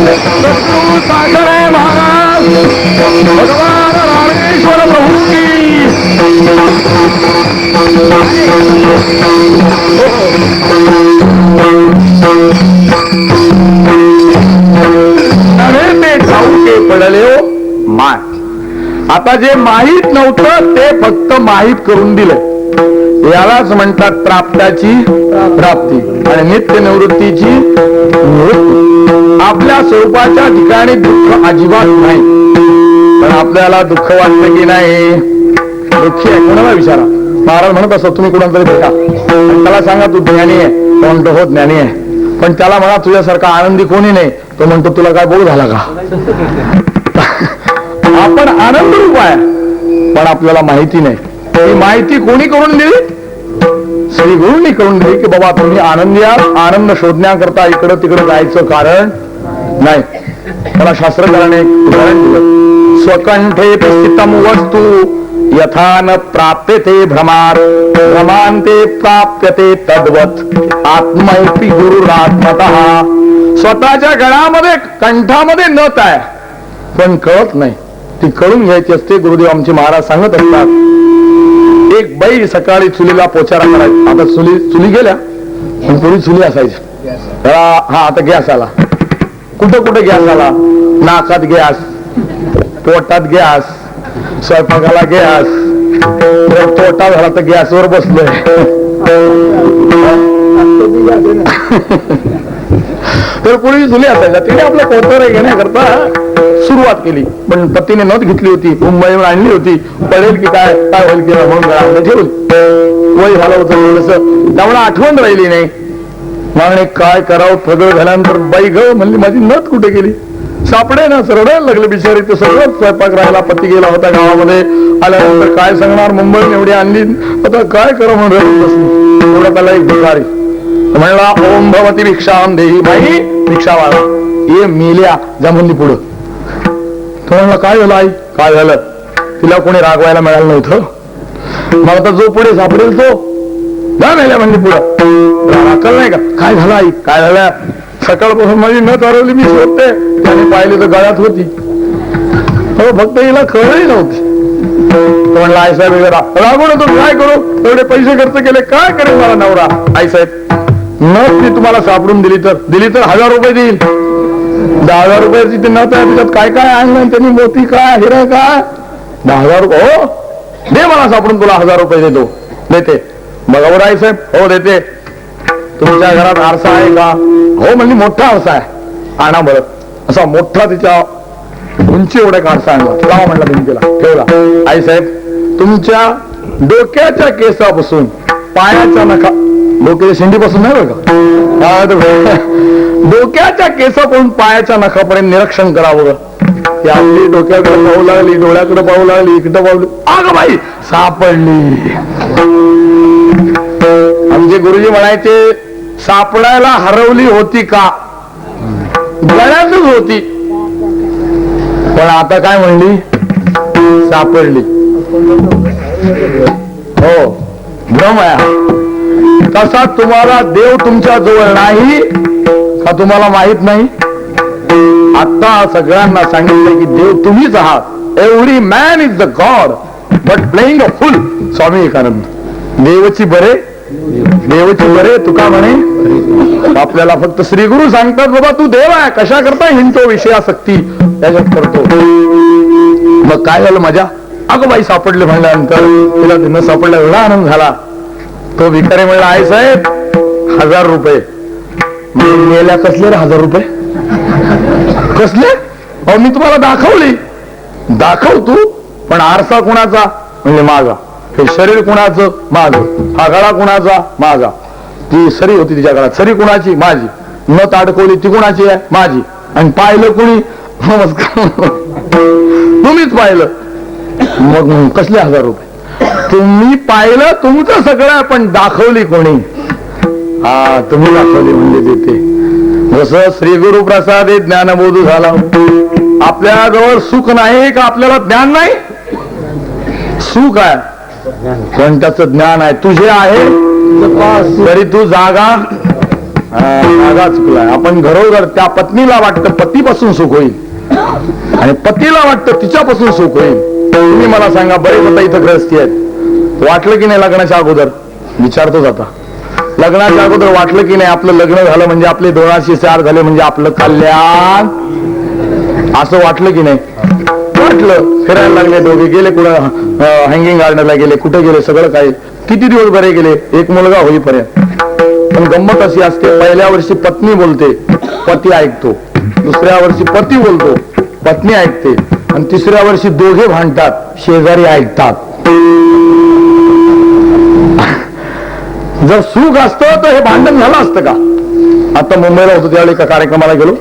दत्तू साखरे महाराज भगवान रामेश्वर प्रभू की ते ठाऊके पडले हो माय. आता जे माहीत नव्हतं ते फक्त माहीत करून दिलं. यालाच म्हणतात प्राप्ताची प्राप्ती आणि नित्य निवृत्तीची निवृत्ती. आपल्या स्वरूपाच्या ठिकाणी दुःख अजिबात नाही, पण आपल्याला दुःख वाटतं की नाही? दुःखी आहे कोणाला विचारा. महाराज म्हणत असत तुम्ही कुणाला तरी भेटा, त्याला सांगा तू ज्ञानी आहे, तो म्हणतो हो ज्ञानी आहे. पण त्याला म्हणा तुझ्यासारखा आनंदी कोणी नाही, तो म्हणतो तुला काय बोल झाला का? आपण आनंद रूप आहे, पण आपल्याला माहिती नाही. ही माहिती कोणी करून दिली? श्री गुरूंनी करून दिली की बाबा तुम्ही आनंदी आहात. आनंद शोधण्याकरता इकडं तिकडं जायचं कारण नाही. मला शास्त्रकाराने उदाहरण दिलं. स्वकंठे स्थितम वस्तू यथा न प्राप्यते भ्रमार भ्रमांते प्राप्यते तद्वत आत्मैपी गुरुरात्मतः. स्वतःच्या गळामध्ये कंठामध्ये नथ आहे पण कळत नाही, ती कळून घ्यायची असते. गुरुदेव आमचे महाराज सांगत असतात. एक बाई सकाळी चुलीला पोचारा करायची. आता चुली गेल्या पण पूर्वी चुली असायची. हा आता गॅस आला. कुठं कुठं गॅस आला? नाकात गॅस, पोटात गॅस, स्वयंपाकाला गॅस. पोटा झाला तर गॅसवर बसलोय. तर पूर्वी चुली असायच्या. तिने आपलं पोटावर घेण्याकरता सुरुवात केली, पण पतीने नोंद घेतली होती, मुंबईवर आणली होती. पडेल की काय काय होईल की म्हणून घरामध्ये ठेवली. वय झालं होतं थोडस, त्यामुळे आठवण राहिली नाही. मागणे काय करावं? सगळं झाल्यानंतर बाई ग म्हणली माझी नथ कुठे गेली? सापडे ना रडायला लागले बिचारी. ते सगळं स्वयंपाक राहिला, पती गेला होता गावामध्ये. आल्यानंतर काय सांगणार, मुंबईत एवढी आणली, आता काय करा म्हणून रडत बसली. एवढा त्याला एक भिकारी म्हणला, ओम भवती भिक्षाम देही. बाई भिक्षा वाळा, ये मेल्या जा म्हणली पुढं. तो म्हणला काय झालं आई, काय झालं. तिला कोणी रागवायला मिळालं नव्हतं. मग आता जो पुढे सापडेल तो जा मेल्या म्हणली पुढं. अक्कल नाही का, काय झालं आई, काय झालं. सकाळपासून माझी न चालवली मी शोधते. त्याने पाहिली तर गळ्यात होती. हो फक्त हिला कळही नव्हती. म्हणला आई साहेब रागू नको, काय करू, एवढे पैसे खर्च केले, काय करेल मला नवरा. आई साहेब नथ मी तुम्हाला सापडून दिली तर 1000 रुपये देईल. 10,000 रुपयाची ते नथ आहे, त्याच्यात काय काय आणलं त्यांनी, मोती काय, हिरा काय. 10,000 रुपये हो दे मला सापडून, तुला 1000 रुपये देतो. देते बघा आई साहेब, हो देते. तुमच्या घरात आरसा आहे का, हो म्हणजे मोठा आरसा आहे. आणा बरं. असा मोठा तिच्या उंची एवढा आरसा आणला, लावा म्हणला भिंतीला ठेवला. आई साहेब तुमच्या डोक्याच्या केसापासून पायाच्या नखा, डोक्याच्या शेंडीपासून नाही बघा, डोक्याच्या केसापासून पायाच्या नखापर्यंत निरीक्षण करावं. ती आपली डोक्याकडे पाहू लागली, डोळ्याकडे पाहू लागली, इकडे पाहू, अगं बाई सापडली. आमचे गुरुजी म्हणायचे सापडायला हरवली होती का, गळ्यातच होती. पण आता काय म्हणली, सापडली. हो भ्रम आहे. तसा तुम्हाला देव तुमच्या जवळ नाही का तुम्हाला माहित नाही. आता सगळ्यांना सांगितलं की देव तुम्हीच आहात. Every man is the god but playing a fool. Swami Vivekananda. देवची बरे, देवची बरे तुका म्हणे. आपल्याला फक्त श्री गुरु सांगतात बाबा तू देव आहे, कशा करता हिंडतो विषयासक्ती त्याच्यात करतो. मग काय झालं मजा, अगं बाई सापडले म्हणल्यानंतर तिला न सापडला एवढा आनंद झाला. तो भिकारी म्हणला आई साहेब 1000 रुपये. मेल्या कसले रे 1000 रुपये कसले. अहो मी तुम्हाला दाखवली. दाखव तू, पण आरसा कुणाचा म्हणजे माझा, हे शरीर कुणाचं माझं, हा गळा कुणाचा माझा, ती सरी होती तिच्या गळात, सरी कुणाची माझी, नथ अडकवली ती कुणाची आहे माझी, आणि पाहिलं कुणी, नमस्कार तुम्हीच पाहिलं. मग कसले 1000 रुपये तुम्ही पाहिलं तुमचं सगळं, पण दाखवली कोणी, हा तुम्ही दाखवली म्हणजे देते. जसं श्री गुरु प्रसाद ज्ञानबोध झाला. आपल्या जवळ सुख नाही का आपल्याला ज्ञान नाही, सुख आहे पण त्याचं ज्ञान आहे. तुझे आहे तरी तू जागा चुकलाय. आपण घरोघर त्या पत्नीला वाटतं पतीपासून सुख होईल आणि पतीला वाटतं तिच्यापासून सुख होईल. तुम्ही मला सांगा, बरेच आता इथं ग्रहस्थी आहेत, वाटलं की नाही लग्नाच्या अगोदर, विचारतोच आता, लग्नाच्या अगोदर वाटलं की नाही आपलं लग्न झालं म्हणजे आपले 204 झाले म्हणजे आपलं कल्याण, असं वाटलं की नाही. वाटलं. फिरायला लागले दोघे, गेले कुठं हँगिंग गार्डनला गेले, कुठे गेले, सगळं काही. किती दिवस बरे गेले, एक मुलगा होईपर्यंत. पण गंमत अशी असते, पहिल्या वर्षी पत्नी बोलते, पती ऐकतो. दुसऱ्या वर्षी पती बोलतो, पत्नी ऐकते. आणि तिसऱ्या वर्षी दोघे भांडतात, शेजारी ऐकतात. जर सुख असतं तर हे भांडण झालं असतं का. आता मुंबईला होतो त्यावेळी एका कार्यक्रमाला गेलो.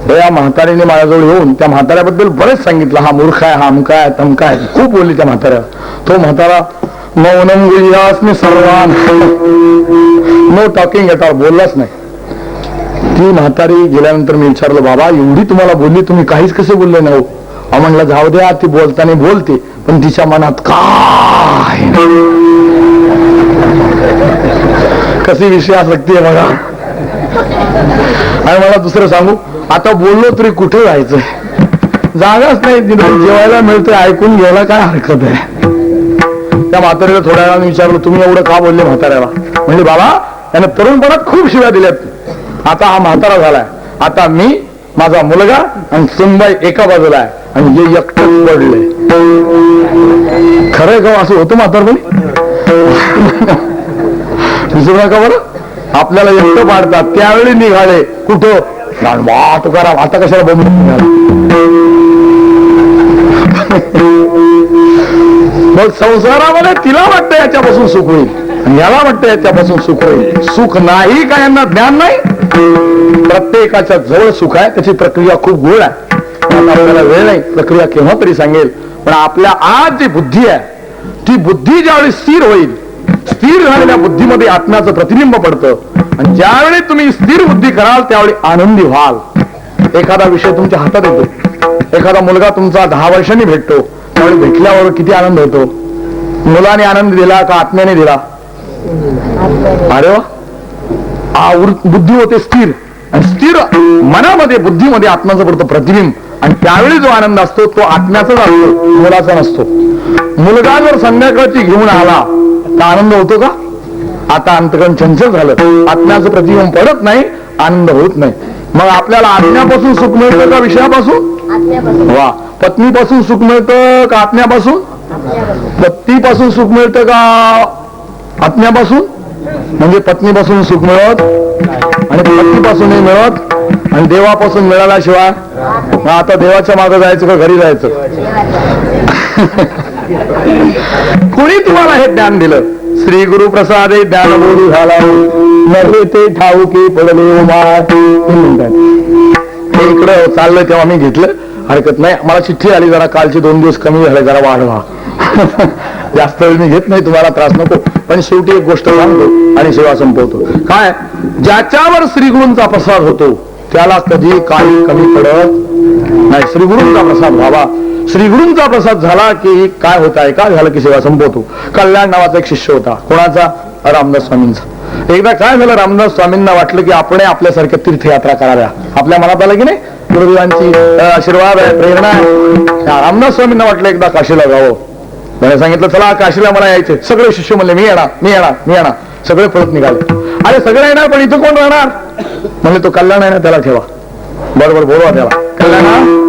या म्हातारीने माझ्याजवळ येऊन त्या म्हाताऱ्याबद्दल बरेच सांगितलं. हा मूर्ख आहे, हा अमका आहे, तमका आहे, खूप बोलली त्या म्हाताऱ्या. तो म्हातारा मौनम गुह्यास्मी सर्वान, नो टॉकिंग एट ऑल, बोललाच नाही. ती म्हातारी गेल्यानंतर मी विचारलं, बाबा एवढी तुम्हाला बोलली, तुम्ही काहीच कसे बोलले नाही हो. म्हणलं जाऊ द्या, ती बोलताना बोलते पण तिच्या मनात काय कशी विषयासक्ती आहे बघा. आणि मला दुसरं सांगू, आता बोललो तरी कुठे जायचंय, जागाच नाही. जेवायला मिळतंय, ऐकून घ्यायला काय हरकत आहे. त्या म्हाताऱ्याला थोड्या वेळाने विचारलं, तुम्ही एवढं का बोलले म्हाताऱ्याला. म्हणजे बाबा त्याने तरुणपणात खूप शिव्या दिल्यात. आता हा म्हातारा झालाय, आता मी, माझा मुलगा आणि सुनबाई एका बाजूला आहे आणि जे एकटंच पडले. खरंय का असं होतं म्हातारपणी. विसरू नका बरं, आपल्याला एकटं पाडतात. त्यावेळी निघाले कुठं, तुकाराम आता कशाला बंद निघाला. मग संसारामध्ये तिला वाटतं याच्यापासून सुख होईल आणि याला वाटतं याच्यापासून सुख होईल. सुख नाही का यांना ज्ञान नाही. प्रत्येकाच्या जवळ सुख आहे, त्याची प्रक्रिया खूप गोड आहे. आता आपल्याला वेळ नाही, प्रक्रिया केव्हा तरी सांगेल. पण आपल्या आज जी बुद्धी आहे ती बुद्धी ज्यावेळी स्थिर होईल, स्थिर झालेल्या बुद्धीमध्ये आत्म्याचं प्रतिबिंब पडतं आणि ज्यावेळी तुम्ही स्थिर बुद्धी कराल त्यावेळी आनंदी व्हाल. एखादा विषय तुमच्या हातात येतो, एखादा मुलगा तुमचा 10 वर्षांनी भेटतो, त्यावेळी भेटल्यावर किती आनंद होतो. मुलाने आनंद दिला का आत्म्याने दिला? अरे वा, बुद्धी होते स्थिर आणि स्थिर मनामध्ये बुद्धीमध्ये आत्म्याचं पडतं प्रतिबिंब आणि त्यावेळी जो आनंद असतो तो आत्म्याचाच असतो, मुलाचा नसतो. मुलगा जर संध्याकाळची घेऊन आला तर आनंद होतो का? आता अंतकरण चंचल झालं, आत्म्याचं प्रतिबिंब पडत नाही, आनंद होत नाही. मग आपल्याला आत्म्यापासून सुख मिळतं का विषयापासून? वा, पत्नीपासून सुख मिळतं का आत्म्यापासून? पत्नीपासून सुख मिळतं का आत्म्यापासून? म्हणजे पत्नीपासून सुख मिळत आणि पत्नीपासूनही मिळत आणि देवापासून मिळाल्याशिवाय. मग आता देवाच्या मागे जायचं का घरी जायचं? कुणी तुम्हाला हे ज्ञान दिलं? श्री गुरु प्रसादे ज्ञान बोधू झाला नव्हे ते ठाऊकी पडले उमार. हे इकडं चाललं तेव्हा मी घेतलं, हरकत नाही. मला चिठ्ठी आली, जरा कालचे 2 दिवस कमी झाले, जरा वाढवा. जास्त वेळ मी घेत नाही, तुम्हाला त्रास नको. पण शेवटी एक गोष्ट सांगतो आणि सेवा संपवतो. काय? ज्याच्यावर श्रीगुरूंचा प्रसाद होतो त्याला कधी काही कमी पडत नाही. श्रीगुरूंचा प्रसाद व्हावा. श्रीगुरूंचा प्रसाद झाला की काय होत आहे, काय झालं की सेवा संपवतो. कल्याण नावाचा एक शिष्य होता. कोणाचा? रामदास स्वामींचा. एकदा काय झालं, रामदास स्वामींना वाटलं की आपण आपल्यासारख्या तीर्थयात्रा कराव्या. आपल्या मनात आलं की नाही, गुरुदेवांची आशीर्वाद आहे, प्रेरणा आहे. रामदास स्वामींना वाटलं एकदा काशीला जावं. त्याने सांगितलं चला काशीला मला यायचे. सगळे शिष्य म्हणले मी येणार, मी येणार, मी येणार. सगळे पळत निघाले. अरे सगळे येणार पण इथं कोण राहणार? म्हणले तो कल्याण आहे ना, त्याला ठेवा. बरोबर बोलवा त्याला. कल्याण,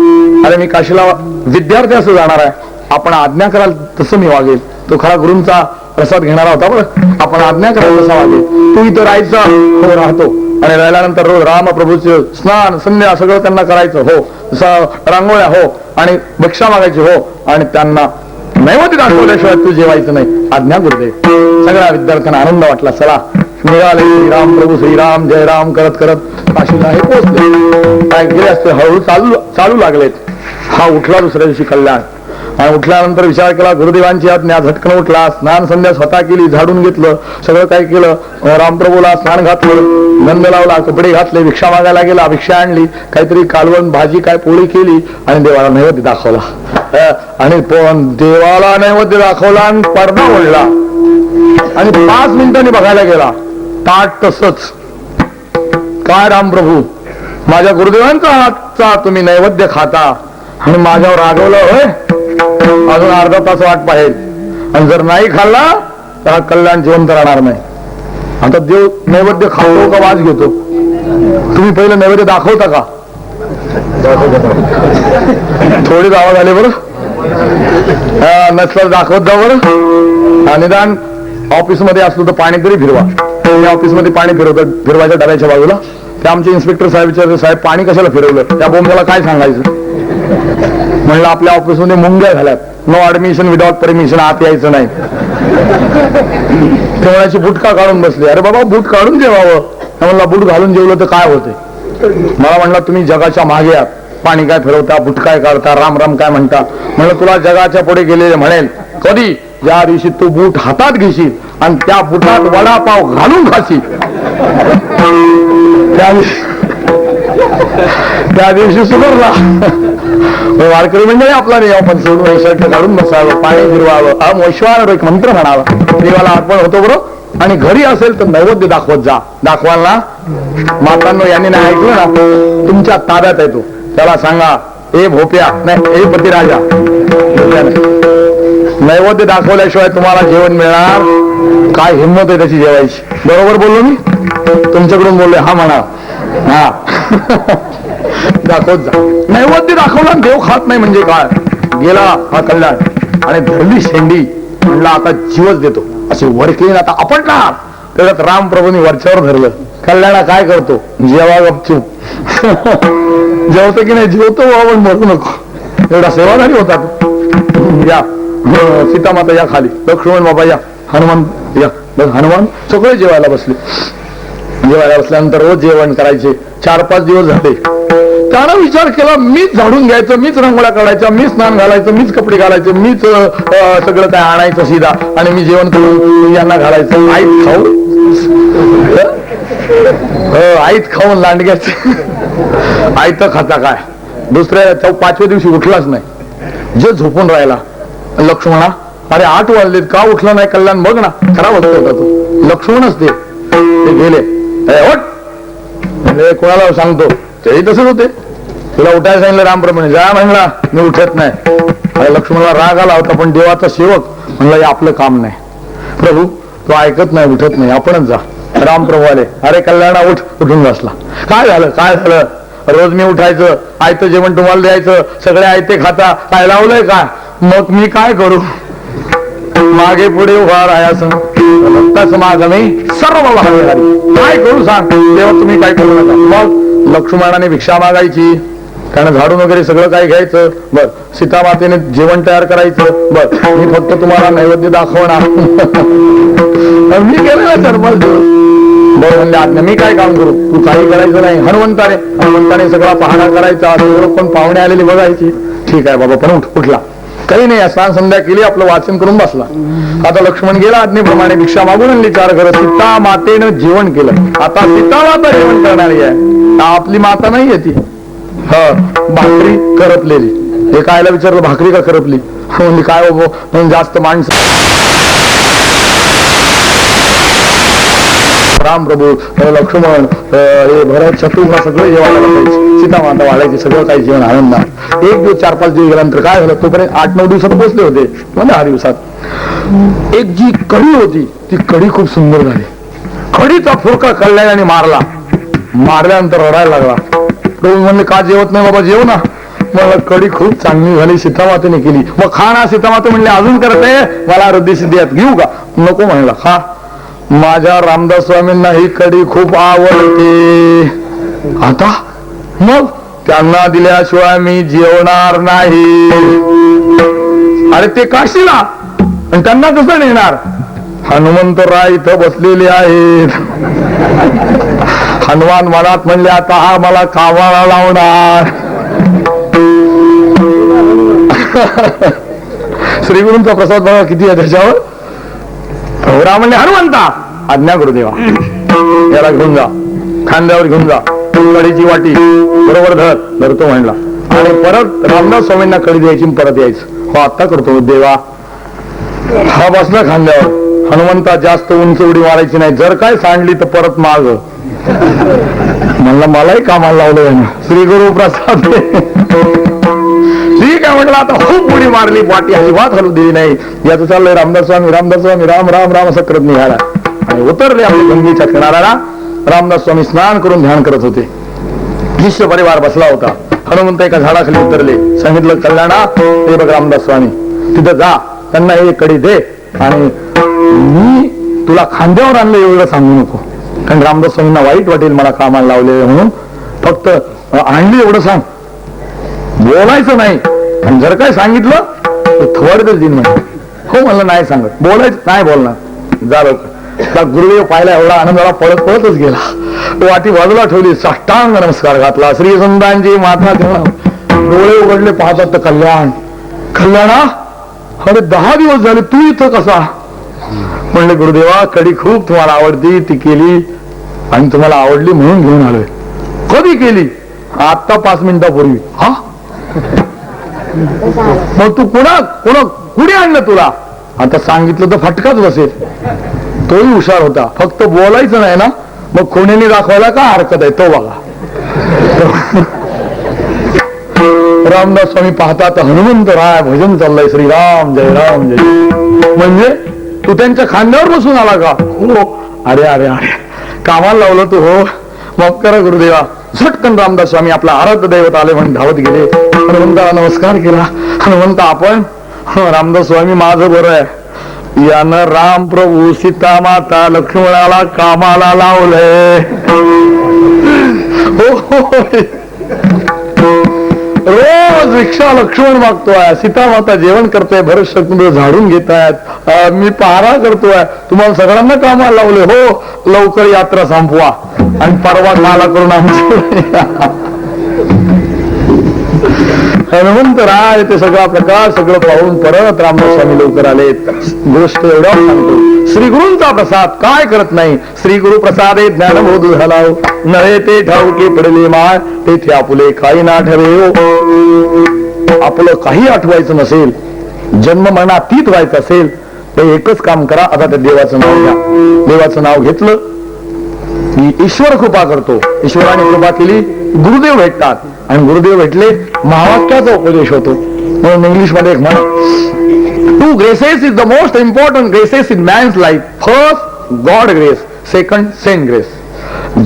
अरे मी काशीला विद्यार्थी असं जाणार आहे, आपण आज्ञा कराल तसं मी वागेल. तो खरा गुरूंचा प्रसाद घेणारा होता बरं. आपण आज्ञा कराल तसा वागेल. तू इथं राहायचा? हो राहतो. आणि राहिल्यानंतर रोज रामप्रभूचे स्नान संध्या सगळं त्यांना करायचं. हो. रांगोळ्या? हो. आणि भिक्षा मागायची? हो. आणि त्यांना नैवेद्य दाखवल्याशिवाय तू जेवायचं नाही. आज्ञा गुरुदेव. सगळ्या विद्यार्थ्यांना आनंद वाटला. चला निघाले. श्रीराम प्रभू श्रीराम जय राम करत करत काशीला हे पोहोचले. काय गेले असते, हळूहळू चालू लागलेत. हा उठला दुसऱ्या दिवशी कल्याण आणि उठल्यानंतर विचार केला गुरुदेवांची आज्ञा. झटकन उठला, स्नान संध्या स्वतः केली, झाडून घेतलं, सगळं काय केलं. रामप्रभूला स्नान घातलं, गंध लावला, कपडे घातले, भिक्षा मागायला गेला, भिक्षा आणली, काहीतरी कालवण भाजी काय पोळी केली आणि देवाला नैवेद्य दाखवला. आणि देवाला नैवेद्य दाखवला आणि पडदा ओढला आणि 5 मिनिटांनी बघायला गेला, ताट तसंच. काय रामप्रभू, माझ्या गुरुदेवांचा हातचा तुम्ही नैवेद्य खाता आणि माझ्यावर रागवलं होय? अजून अर्धा तास वाट पाहिजे आणि जर नाही खाल्ला तर हा कल्याण जिवंत राहणार नाही. आता देव नैवेद्य खातो का वाज घेतो? तुम्ही पहिलं नैवेद्य दाखवता का? थोडी दावा झाले बरं. नसलं दाखवत जा बरं. निदान ऑफिसमध्ये असलो तर पाणी तरी फिरवा. ऑफिसमध्ये पाणी फिरवतात फिरवायच्या डब्याच्या बाजूला. ते आमचे इन्स्पेक्टर साहेब विचारले, साहेब पाणी कशाला फिरवलं? त्या बोंबाला काय सांगायचं? म्हणलं आपल्या ऑफिसमध्ये मुंग्या झाल्यात, नो ऍडमिशन विदाउट परमिशन, आत यायचं नाही. तेवढ्याची बूट का काढून बसले? अरे बाबा बूट काढून जेवावं. म्हणला बूट घालून जेवलं तर काय होते? मला म्हणला तुम्ही जगाच्या मागे आहात, पाणी काय फिरवता, बूट काय काढता, राम राम काय म्हणता. म्हणलं तुला जगाच्या पुढे गेलेले म्हणेल कधी? ज्या दिवशी तू बूट हातात घेशील आणि त्या बुटात वडापाव घालून खाशील त्या दिवशी सुधारला. वारकरी मंडळी आपला नाही, आपण सोडून शर्ट काढून बसावं, पाणी फिरवावं, वैश्वानर एक मंत्र म्हणावा, देवाला अर्पण होतो बरोबर. आणि घरी असेल तर नैवेद्य दाखवत जा. दाखवाल ना मातांनो, यांनी नाही ऐकलं ना, तुमच्या ताब्यात आहे तो. त्याला सांगा ए भोप्या, नाही ए पतिराजा, नैवेद्य दाखवल्याशिवाय तुम्हाला जेवण मिळणार? काय हिंमत आहे त्याची जेवायची? बरोबर बोललो मी? तुमच्याकडून बोलले हा म्हणा. हा दाखवत जा. नैवेद्य दाखवला देव खात नाही म्हणजे काय? गेला हा कल्याण आणि धरली शेंडी. म्हणला आता जीवच देतो, असे वरकेन आता आपटणार. त्याच्यात रामप्रभूंनी वरच्यावर धरलं. कल्याणा काय करतो? जेवा गपचूप. जेवतो की नाही? जेवतो आपण मरू नको. एवढा सेवाधारी होता तो. या सीतामाता या खाली, लक्ष्मण बाबा या, हनुमान या. हनुमान सगळे जेवायला बसले. जेवायला बसल्यानंतर रोज जेवण करायचे. 4-5 दिवस झाले त्यानं विचार केला मीच झाडून घ्यायचं, मीच रंगोळ्या काढायच्या, मीच स्नान घालायचं, मीच कपडे घालायचे, मीच सगळं काय आणायचं सीधा आणि मी जेवण करून यांना घालायचं. आईत खाऊ आईत खाऊन लांडग्याच आईत खाता काय. दुसऱ्या 5व्या दिवशी उठलाच नाही, जे झोपून राहिला. लक्ष्मणा अरे 8 वाजलेत का उठला नाही कल्याण, बघ ना खरा बघतो होता तो. लक्ष्मणच ते गेले. कोणाला सांगतो तेही तसंच होते. तुला उठायला सांगितलं रामप्रमाणे, जा म्हणला मी उठत नाही. अरे लक्ष्मणला राग आला होता, पण देवाचा सेवक म्हणला हे आपलं काम नाही. प्रभू तो ऐकत नाही, उठत नाही, आपणच जा. रामप्रभू आले, अरे कल्याणा उठ. उठून बसला. काय झालं काय झालं, रोज मी उठायचं, आयतं जेवण तुम्हाला द्यायचं, सगळे आयते खाता, काय लावलंय का, मग मी काय करू. मागे पुढे उभा राहायचं, रक्ताच माग मी सर्व काय करू सांग. तेव्हा तुम्ही काय करू नका. मग लक्ष्मणाने भिक्षा मागायची, कारण झाडून वगैरे सगळं काय घ्यायचं. बर सीतामातेने जेवण तयार करायचं. बर मी फक्त तुम्हाला नैवेद्य दाखवणार. मी केलं ना चरमल बरं म्हणले आज्ञा, मी काय काम करू, तू काही करायचं नाही. हनुमंताने सगळा पहाणा करायचा, पण पाहुणे आलेली बघायची. ठीक आहे बाबा, पण उठला काही नाही. स्नान संध्या केली, आपलं वाचन करून बसला. आता लक्ष्मण गेला आज्ञेप्रमाणे, भिक्षा मागून आणली 4 घरं. सीता मातेनं जेवण केलं. आता सीता माता जेवण करणारी आहे, आपली माता नाहीये ती. भाकरी करपलेली. हे कायला विचारलं, भाकरी का करपली, म्हणजे काय हो जास्त माणसं. राम प्रभू लक्ष्मण हे भरत शत्रुघ्न सगळं जेवायला बसायचे, सीता माता वाढायची, सगळं काही जेवण आनंदात. 1 दिवस 4-5 दिवस गेल्यानंतर काय झालं, तोपर्यंत 8-9 दिवसात पोहोचले होते, 10 दिवसात. एक जी कढी होती ती कढी खूप सुंदर झाली. कढीचा फुरका कल्याणाने मारल्यानंतर रडायला लागला. प्रभू म्हणले का जेवत नाही बाबा, जेव ना. मला कढी खूप चांगली झाली, सीतामातेने केली. मग खा ना. सीतामाते म्हणले अजून करते, मला रद्दी सिद्धियात घेऊ का, नको म्हणला. खा. माझ्या रामदास स्वामींना ही कढी खूप आवडते. आता मग त्यांना दिल्याशिवाय मी जेवणार नाही. अरे ते काशीला आणि त्यांना कसं नेणार. हनुमंतराय इथं बसलेले आहेत. हनुमान मनात म्हणले आता हा मला कामाला लावणार. श्रीगुरूंचा प्रसाद बघा किती आहे त्याच्यावर. राम म्हणले हनुमंता आज्ञा करू देवा, याला घेऊन जा, खांद्यावर घेऊन जा, कढीची वाटी बरोबर धरतो म्हणला. आणि परत रामदास स्वामींना कढी द्यायची, परत यायचं. हो आत्ता करतो देवा. हा बसला खांद्यावर. हनुमंता जास्त उंच उडी मारायची नाही, जर काय सांडली तर परत माग. म्हणलं मलाही कामाला लावलं श्री गुरु प्रसाद. ठीक आहे म्हटलं, आता खूप उडी मारली, वाटी अजिबात हलू दिली नाही. याचं चाललंय रामदास स्वामी राम राम राम असं करत निघाला आणि उतरले आपल्या गंगेच्या किनाऱ्याला. रामदास स्वामी स्नान करून ध्यान करत होते. शिष्य परिवार बसला होता. हनुमंत एका झाडाखाली उतरले. सांगितलं कल्याणा ते बघ रामदास स्वामी, तिथं जा, त्यांना एक कडी दे आणि मी तुला खांद्यावर आणलं एवढं सांगू नको, कारण रामदास स्वामींना वाईट वाटेल मला कामाला लावले म्हणून. फक्त आणली एवढं सांग, बोलायचं नाही. आणि जर काय सांगितलं तर थोडं दिन म्हणजे हो म्हणलं नाही सांगत, बोलायचं नाही बोलणार. जा लवकर. गुरुदेव पाहिला, एवढा आनंद झाला, पळतच गेला. वाटी बाजूला ठेवली, साष्टांग नमस्कार घातला. श्री संतांची माता डोळे उघडले, पाहतात तर कल्याणा अरे 10 दिवस झाले तू इथं कसा. म्हणले गुरुदेवा कढी खूप तुम्हाला आवडती, ती केली आणि तुम्हाला आवडली म्हणून घेऊन आलोय. कधी केली. आता 5 मिनिटापूर्वी. हा मग तू कुणी आणलं तुला. आता सांगितलं तर फटकाच बसेल. तोही हुशार होता, फक्त बोलायचं नाही ना. मग कोणीने दाखवायला का हरकत आहे तो बघा. रामदास स्वामी पाहतात हनुमंत राय भजन चाललंय, श्रीराम जय राम जय. म्हणजे तू त्यांच्या खांद्यावर बसून आला का. हो. अरे अरे अरे कामाला लावलं तू. हो मग करा गुरुदेवा. झटकन रामदास स्वामी आपला आराध्य दैवत आले म्हणून धावत गेले. हनुमंताला नमस्कार केला. हनुमंत आपण. रामदास स्वामी माझं बरं आहे, यानं राम प्रभू सीता माता लक्ष्मणाला कामाला लावलंय. रोज रिक्षा लक्ष्मण मागतोय, सीता माता जेवण करतोय, भरत शत्रुघ्न झाडून घेत आहेत, मी पहारा करतोय, तुम्हाला सगळ्यांना कामाला लावले. हो लवकर यात्रा संपवा आणि परवा काला करून आमची. हनुमंत राय ते सगळा प्रकार सगळं पाहून परत रामदास स्वामी लवकर आलेत. गोष्ट एवढ्या सांगतो, श्री गुरूंचा प्रसाद काय करत नाही. श्री गुरु प्रसादे ज्ञानबोध झाला नव्हे ते ठाऊके पडले माळ तेथे आपुले काही ना ठरे हो. आपलं काही आठवायचं नसेल, जन्म मरणातीत व्हायचं असेल तर एकच काम करा, आता त्या देवाचं नाव घ्या. देवाचं नाव घेतलं की ईश्वर कृपा करतो. ईश्वराने कृपा केली, गुरुदेव भेटतात आणि गुरुदेव भेटले महावाक्याचा उपदेश होतो. म्हणून इंग्लिश मध्ये एक म्हण, 2 graces is the most important graces in man's life. First God grace, second saint grace.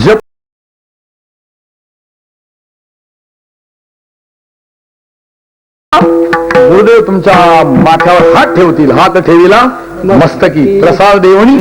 जप गुरुदेव तुमच्या माथ्यावर हात ठेवतील, हात ठेवीला मस्तकी प्रसाद देवणी